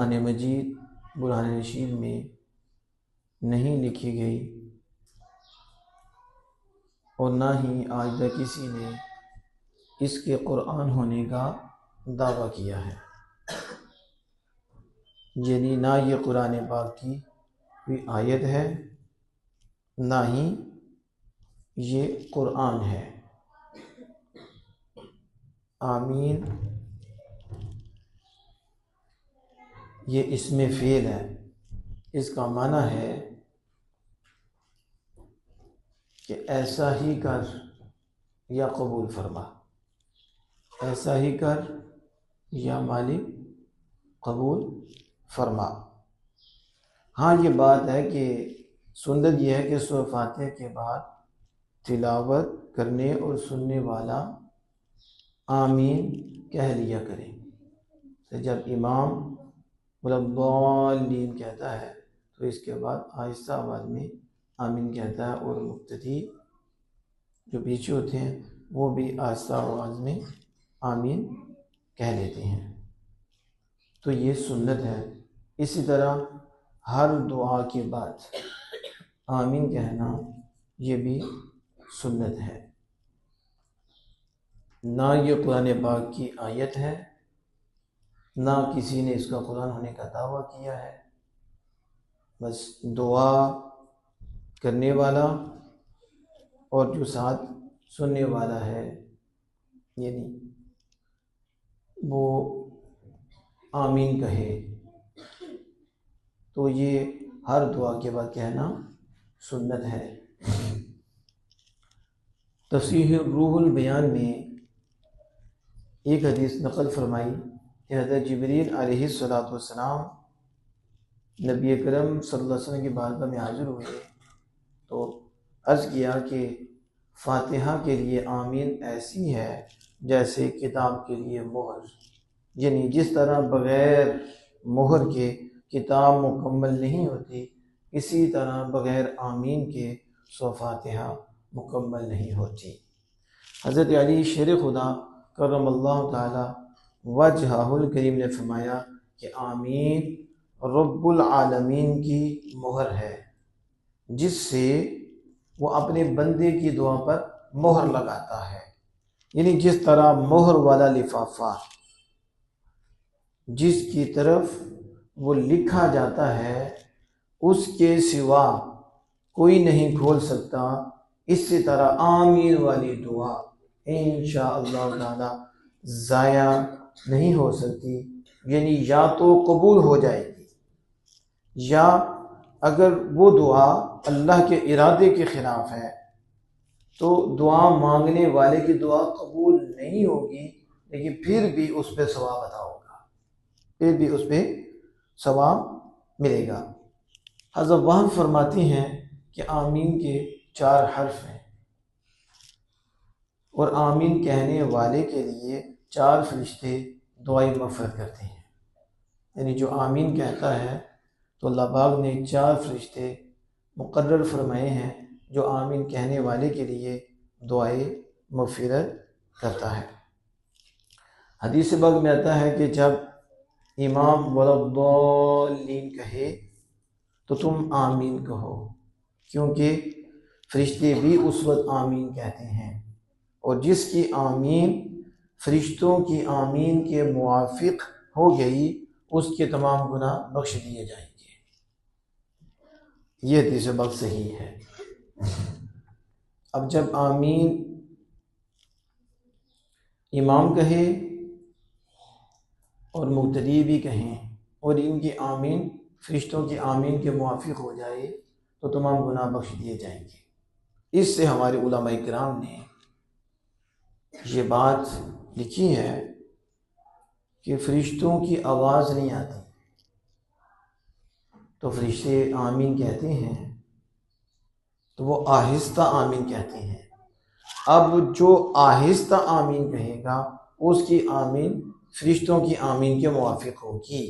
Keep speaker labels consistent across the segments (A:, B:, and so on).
A: कुरान मजीद बुरहान रशीद में नहीं लिखी गई और ना ही आज तक किसी ने इसके कुरान होने का दावा किया है। यानी ना ये कुरान पाक की कोई आयत है, ना ही ये कुरान है। आमीन ये इसमें फ़ेल है, इसका माना है कि ऐसा ही कर या कबूल फरमा, ऐसा ही कर या मालिक कबूल फरमा। हाँ, ये बात है कि सुन्नत यह है कि सूरह फातिहा के बाद तिलावत करने और सुनने वाला आमीन कह लिया करें। तो जब इमाम वल्लद्दाल्लीन कहता है तो इसके बाद आहिस्ता आवाज़ में आमीन कहता है और मुक्तदी जो पीछे होते हैं वो भी आहिस्ता आवाज़ में आमीन कह लेते हैं। तो ये सुन्नत है। इसी तरह हर दुआ के बाद आमीन कहना ये भी सुन्नत है। ना ये कुरान पाक की आयत है, ना किसी ने इसका कुरान होने का दावा किया है। बस दुआ करने वाला और जो साथ सुनने वाला है, यानी वो आमीन कहे, तो ये हर दुआ के बाद कहना सुन्नत है। तफसीर रूहुल बयान में एक हदीस नक़ल फरमाई कि हज़रत जिब्रील अलैहिस्सलातु वस्सलाम नबी अकरम सल्लल्लाहु अलैहि वसल्लम की बारगाह में हाज़िर हुए तो अर्ज़ किया कि फ़ातिहा के लिए आमीन ऐसी है जैसे किताब के लिए मोहर, यानी जिस तरह बग़ैर मोहर के किताब मुकम्मल नहीं होती, इसी तरह बग़ैर आमीन के सूरह फ़ातिहा मुकम्मल नहीं होती। हज़रत अली शेर खुदा करमल्लाहु ताला वजहुल करीम ने फरमाया कि आमीन रब्बुल आलमीन की मोहर है, जिससे वो अपने बंदे की दुआ पर मोहर लगाता है। यानी जिस तरह मोहर वाला लिफाफा जिसकी तरफ वो लिखा जाता है उसके सिवा कोई नहीं खोल सकता, इसी तरह आमीन वाली दुआ इंशाअल्लाह ताला ज़ाया नहीं हो सकती। यानी या तो कबूल हो जाएगी, या अगर वो दुआ अल्लाह के इरादे के ख़िलाफ़ है तो दुआ मांगने वाले की दुआ कबूल नहीं होगी, लेकिन फिर भी उस पर सवाब अता होगा, फिर भी उस पर सवाब मिलेगा। हज़रत वहाँ फरमाती हैं कि आमीन के 4 हर्फ हैं और आमीन कहने वाले के लिए 4 फरिश्ते दुआए मग़फ़िरत करते हैं। यानी जो आमीन कहता है तो अल्लाह पाक ने 4 फरिश्ते मुक़र्रर फरमाए हैं जो आमीन कहने वाले के लिए दुआए मग़फ़िरत करता है। हदीस पाक में आता है कि जब इमाम वल्लद्दाल्लीन कहे तो तुम आमीन कहो, क्योंकि फरिश्ते भी उस वक्त आमीन कहते हैं और जिसकी आमीन फरिश्तों की आमीन के मुवाफ़िक़ हो गई उसके तमाम गुनाह बख्श दिए जाएंगे। ये हदीस पाक सही है। अब जब आमीन इमाम कहे और मुक़्तदी भी कहें और इनकी आमीन फरिश्तों की आमीन के मुवाफ़िक़ हो जाए तो तमाम गुनाह बख्श दिए जाएंगे। इससे हमारे उलमा इकराम ने ये बात लिखी है कि फरिश्तों की आवाज़ नहीं आती तो फरिश्ते आमीन कहते हैं तो वो आहिस्ता आमीन कहते हैं। अब जो आहिस्ता आमीन कहेगा उसकी आमीन फरिश्तों की आमीन के मुवाफ़िक़ होगी,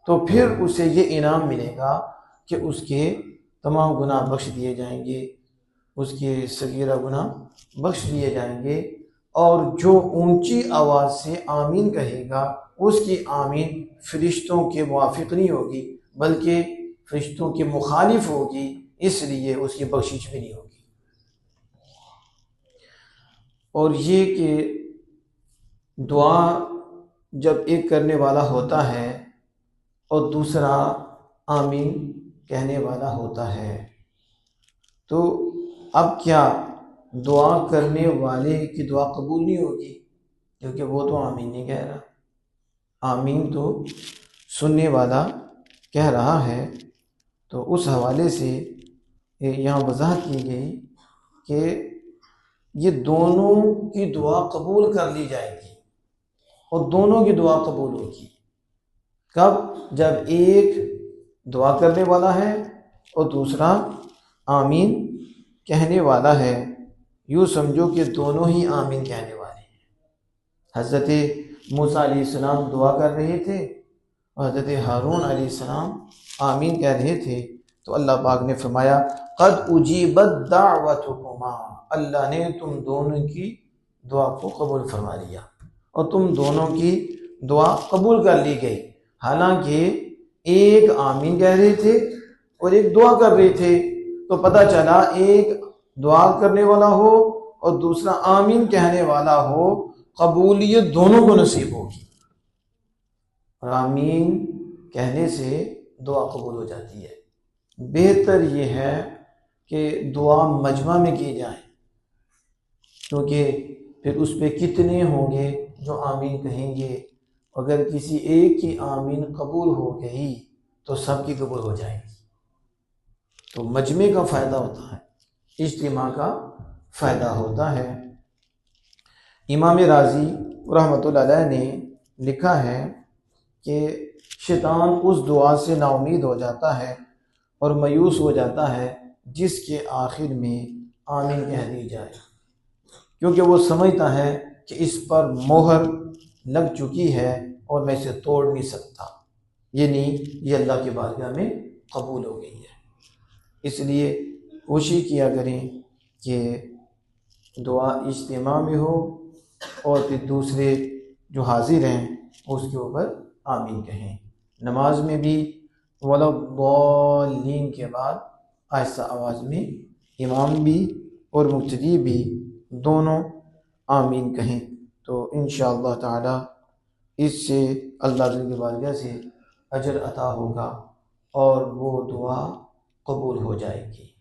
A: तो फिर उसे ये इनाम मिलेगा कि उसके तमाम गुनाह बख्श दिए जाएंगे, उसके सगीरा गुनाह बख्श दिए जाएंगे। और जो ऊंची आवाज़ से आमीन कहेगा उसकी आमीन फरिश्तों के मुवाफिक नहीं होगी बल्कि फरिश्तों के मुखालिफ होगी, इसलिए उसकी बख्शिश भी नहीं होगी। और ये कि दुआ जब एक करने वाला होता है और दूसरा आमीन कहने वाला होता है, तो अब क्या दुआ करने वाले की दुआ कबूल नहीं होगी? क्योंकि वो तो आमीन नहीं कह रहा, आमीन तो सुनने वाला कह रहा है। तो उस हवाले से यहाँ वजाहत की गई कि ये दोनों की दुआ कबूल कर ली जाएगी और दोनों की दुआ कबूल होगी। कब? जब एक दुआ करने वाला है और दूसरा आमीन कहने वाला है। यूँ समझो कि दोनों ही आमीन कहने वाले हैं। हज़रत मूसा अलैहिस्सलाम दुआ कर रहे थे और हज़रत हारून अलैहिस्सलाम आमीन कह रहे थे, तो अल्लाह पाक ने फरमाया क़द उजीबत दाअवतुकुमा, अल्लाह ने तुम दोनों की दुआ को कबूल फरमा लिया और तुम दोनों की दुआ कबूल कर ली गई। हालांकि एक आमीन कह रहे थे और एक दुआ कर रहे थे, तो पता चला एक दुआ करने वाला हो और दूसरा आमीन कहने वाला हो, कबूलियत दोनों को नसीब होगी। और आमीन कहने से दुआ कबूल हो जाती है। बेहतर ये है कि दुआ मजमा में की जाए, क्योंकि फिर उस पर कितने होंगे जो आमीन कहेंगे। अगर किसी एक की आमीन कबूल हो गई तो सबकी कबूल हो जाएगी। तो मजमे का फ़ायदा होता है, इज्तिमा का फ़ायदा होता है। इमाम राज़ी रहमतुल्लाह अलैह ने लिखा है कि शैतान उस दुआ से नाउमीद हो जाता है और मायूस हो जाता है जिसके आखिर में आमीन कह दी जाए, क्योंकि वो समझता है कि इस पर मोहर लग चुकी है और मैं इसे तोड़ नहीं सकता, यानी ये अल्लाह की बारगाह में कबूल हो गई है। इसलिए कोशिश किया करें कि दुआ इज्तिमा में हो और फिर दूसरे जो हाजिर हैं उसके ऊपर आमीन कहें। नमाज में भी वला दॉल्लीन के बाद आहिस्ता आवाज़ में इमाम भी और मुक्तदी भी दोनों आमीन कहें, तो इंशाअल्लाह ताला इससे अल्लाह की बारगाह से अजर अता होगा और वो दुआ कबूल हो जाएगी।